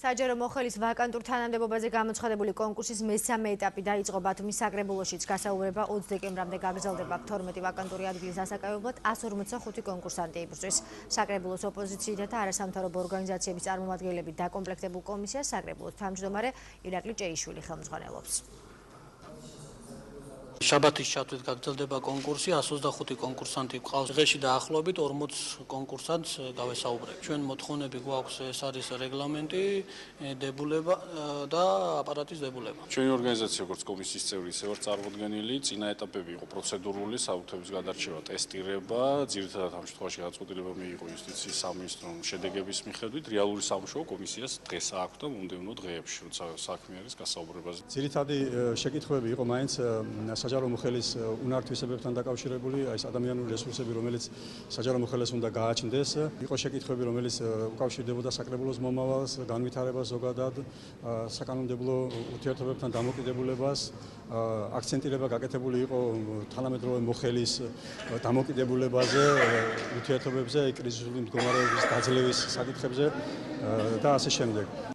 საჯარო მოხელის ვაკანტურ თანამდებობაზე გამოცხადებული კონკურსის მესამე ეტაპი დაიწყო ბათუმის საკრებულოშიც. გასაუბრება 20 დეკემბრამდე გაგრძელდება. 12 ვაკანტური ადგილის დასაკავებლად 145 კონკურსანტი იბრძვის. საკრებულოს ოპოზიციითა და არასამთავრობო ორგანიზაციების წარმომადგენლები დაკომპლექტებულ კომისიას საკრებულოს თავმჯდომარე ირაკლი ჭეიშვილი ხელმძღვანელობს. შაბათის ჩათვლით გაგრძელდება კონკურსი, 125 კონკურსანტი გვყავს. დღეში დაახლოებით 40 კონკურსანტს გავესაუბრებ. ჩვენ მოთხოვნები გვაქვს, ეს არის რეგლამენტი, დებულება და აპარატის დებულება. ჩვენი ორგანიზაცია როგორც კომისიის წევრი, ისე ვარ წარმოდგენილი, წინა ეტაპები იყო პროცედურული, საბუთების გადარჩევა, ტესტირება, ძირითადად ამ შემთხვევაში გადაწყვეტილება მიიღო იუსტიციის სამინისტრომ შედეგების მიხედვით, რეალური სამუშაო კომისიას დღეს აქვს და მომდევნო დღეებში, როცა საქმე არის გასაუბრებაზე. ძირითადი შეკითხვები იყო მაინც საჯარო მოხელის უნარ-თვისებებთან დაკავშირებული, ეს ადამიანური რესურსები, რომელიც საჯარო მოხელეს უნდა გააჩნდეს. იყო შეკითხვები, რომელიც უკავშირდებოდა საკრებულოს მომავალს, განვითარებას ზოგადად, საკანონმდებლო ურთიერთობებთან დამოკიდებულებას. აქცენტირება გაკეთებული იყო თანამედროვე მოხელის დამოკიდებულებაზე, ურთიერთობებზე, კრიზისული მდგომარეობის დაძლევის საკითხებზე და ასე შემდეგ.